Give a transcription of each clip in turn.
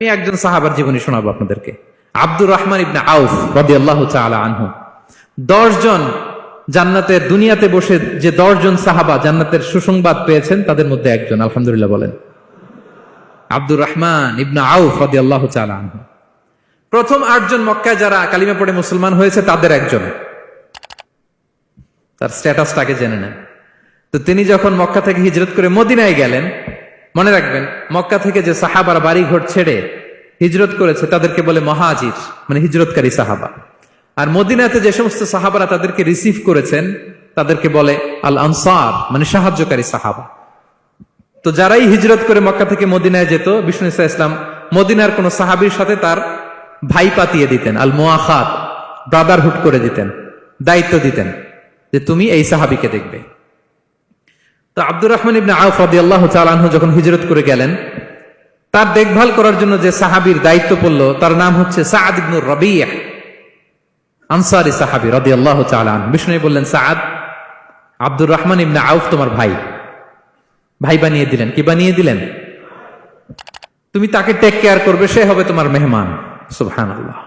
আমি একজন সাহাবার জীবনী শোনাবো আপনাদেরকে। আব্দুর রহমান ইবনে আউফ রাদিয়াল্লাহু তাআলা আনহু। 10 জন জান্নাতের দুনিয়াতে বসে যে 10 জন সাহাবা জান্নাতের সুসংবাদ পেয়েছেন তাদের মধ্যে একজন, আলহামদুলিল্লাহ বলেন। আব্দুর রহমান ইবনে আউফ রাদিয়াল্লাহু তাআলা আনহু প্রথম 8 জন মক্কায় যারা কালিমা পড়ে মুসলমান হয়েছে তাদের একজন। তার স্ট্যাটাসটাকে জেনে নেন। তো তিনি যখন মক্কা থেকে হিজরত করে মদিনায় গেলেন, মনে রাখবেন মক্কা থেকে যে সাহাবারা বাড়ি ঘর ছেড়ে হিজরত করেছে তাদেরকে বলে মহাজির, মানে হিজরতকারী সাহাবা। আর মদিনাতে যে সমস্ত সাহাবারা তাদেরকে রিসিভ করেছেন তাদেরকে বলে আল আনসার, মানে সাহায্যকারী সাহাবা। তো যারাই হিজরত করে মক্কা থেকে মদিনায় যেত, বিষ্ণু ইসলাম মদিনার কোন সাহাবীর সাথে তার ভাই পাতিয়ে দিতেন, আল মুআখাত, ব্রাদারহুড করে দিতেন, দায়িত্ব দিতেন যে তুমি এই সাহাবীকে দেখবে। তো আব্দুর রহমান ইবনে আউফ রাদিয়াল্লাহু তাআলা আনহু যখন হিজরত করে গেলেন, তার দেখভাল করার জন্য যে সাহাবীর দায়িত্ব পড়ল তার নাম হচ্ছে সাআদ ইবনে রাবিয়া, আনসারী সাহাবী রাদিয়াল্লাহু তাআলা আনহু। বিষ্ণু বললেন, সাআদ, আব্দুর রহমান ইবনে আউফ তোমার ভাই, ভাই বানিয়ে দিলেন। কি বানিয়ে দিলেন? তুমি তাকে টেক কেয়ার করবে, সে হবে তোমার মেহমান। সুবহানাল্লাহ।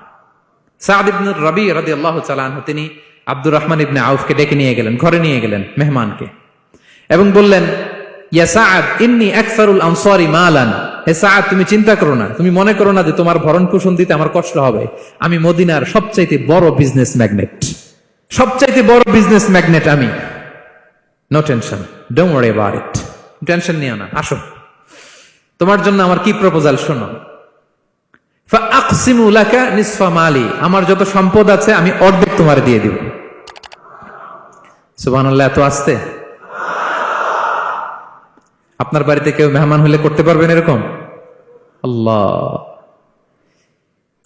সাআদ ইবনে রাবিয়া রাদিয়াল্লাহু তাআলা আনহু তিনি আব্দুর রহমান ইবনে আউফকে ডেকে নিয়ে গেলেন, ঘরে নিয়ে গেলেন মেহমানকে, এবং বললেন, ইয়া সাআদ ইন্নী আকসারুল আনসারি মালান। হে সাআদ, তুমি চিন্তা করো না, তুমি মনে করো না যে তোমার ভরণ পোষণ দিতে আমার কষ্ট হবে। আমি মদিনার সবচাইতে বড় বিজনেস ম্যাগনেট, সবচাইতে বড় বিজনেস ম্যাগনেট আমি। No tension, don't worry about it. Tension নিও না, আসো, তোমার জন্য আমার কি প্রপোজাল শোনো। ফাআকসিমু লাকা নিসফা মালি, আমার যত সম্পদ আছে আমি অর্ধেক তোমার দিয়ে দিব। সুবহানাল্লাহ। এত আসতে আপনার বাড়িতে কেউ মেহমান হলে করতে পারবেন এরকম? আল্লাহ,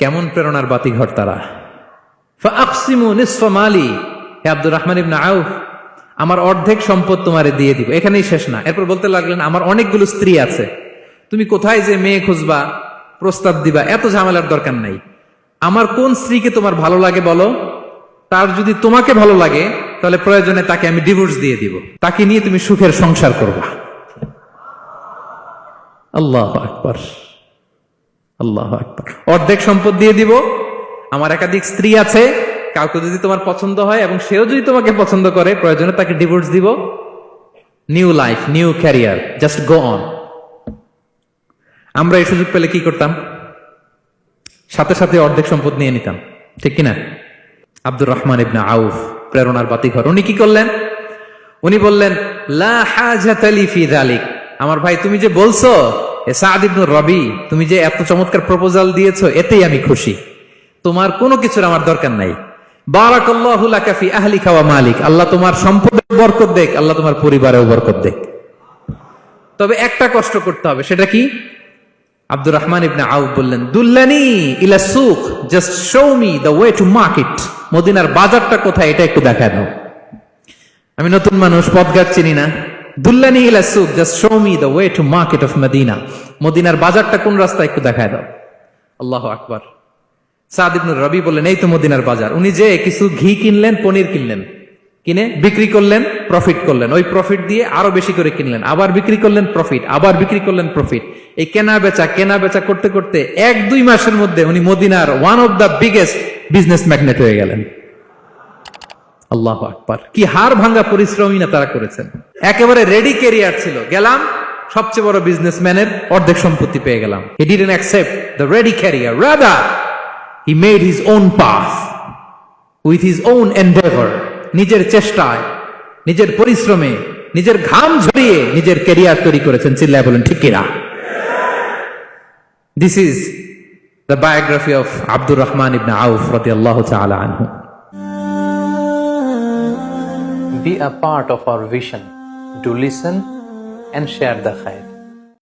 কেমন প্রেরণার বাতি ঘর তারা। ফাআকসিমু নিসফা মালি, হে আব্দুর রহমান ইবনে আউফ, আমার অর্ধেক সম্পদ তোমারে দিয়ে দিব। এখানেই শেষ না, এরপর বলতে লাগলেন, আমার অনেকগুলো স্ত্রী আছে, তুমি কোথায় যে মেয়ে খুঁজবা, প্রস্তাব দিবা, এত ঝামেলার দরকার নাই। আমার কোন স্ত্রীকে তোমার ভালো লাগে বলো, তার যদি তোমাকে ভালো লাগে তাহলে প্রয়োজনে তাকে আমি ডিভোর্স দিয়ে দিব, তাকে নিয়ে তুমি সুখের সংসার করবা। আল্লাহু আকবার, আল্লাহু আকবার। অর্ধেক সম্পদ দিয়ে দিব, আমার একাধিক স্ত্রী আছে, কাউকে যদি তোমার পছন্দ হয় এবং সেও যদি তোমাকে পছন্দ করে প্রয়োজনে তাকে ডিভোর্স দিব, new life, new career, just go on. আমরা এই সুযোগ পেলে কি করতাম? সাথে সাথে অর্ধেক সম্পদ নিয়ে নিতাম, ঠিক কিনা? আব্দুর রহমান ইবনে আউফ প্রেরণার বাতিঘর। উনি কি করলেন? উনি বললেন, লা হাজাতা লি ফি যালিক। আমার ভাই, তুমি যে বলছো, এ সাআদ ইবনে রাবি, তুমি যে এত চমৎকার প্রপোজাল দিয়েছো, এতেই আমি খুশি, তোমার কোনো কিছুর আমার দরকার নাই। বারাকাল্লাহু লাকা ফি আহলিকা ওয়া মালিক, আল্লাহ তোমার সম্পদে বরকত দেখ, আল্লাহ তোমার পরিবারেও বরকত দেখ। তবে একটা কষ্ট করতে হবে, সেটা কি? আব্দুর রহমান ইবনে আউফ বললেন, দুল্লানি ইলা সুক, just show me the way to market. মদিনার বাজারটা কোথায় এটা একটু দেখায় দাও। আমি নতুন মানুষ, পথঘাট চিনি না। দুল্লানি ইলা সুক, just show me the way to market of Medina. মদিনার বাজারটা কোন রাস্তা একটু দেখায় দাও। আল্লাহু আকবার। সাআদ ইবনে রাবি বললেন, এই তো মদিনার বাজার। উনি যে কিছু ঘি কিনলেন, পনির কিনলেন, কিনে বিক্রি করলেন, প্রফিট করলেন। ওই প্রফিট দিয়ে আরো বেশি করে কিনলেন, আবার বিক্রি করলেন, প্রফিট, আবার বিক্রি করলেন, প্রফিট। এই কেনা বেচা করতে করতে 1-2 মাসের মধ্যে উনি মদিনার one of the biggest business magnate হয়ে গেলেন। আল্লাহু আকবার। কি হাড় ভাঙ্গা পরিশ্রমই না তারা করেছেন। একেবারে রেডি ক্যারিয়ার ছিল, গেলাম সবচেয়ে বড় বিজনেসম্যানের অর্ধেক সম্পত্তি পেয়ে গেলাম। He didn't accept the ready career, rather he made his own path with his own endeavor. নিজের চেষ্টায়, নিজের পরিশ্রমে, নিজের ঘাম ঝরিয়ে নিজের ক্যারিয়ার তৈরি করেছেন। চিল্লায় বলেন ঠিক কিনা? This is the biography of Abdur Rahman ibn Auf radiyallahu ta'ala anhu. Be a part of our vision. Do listen and share the khair.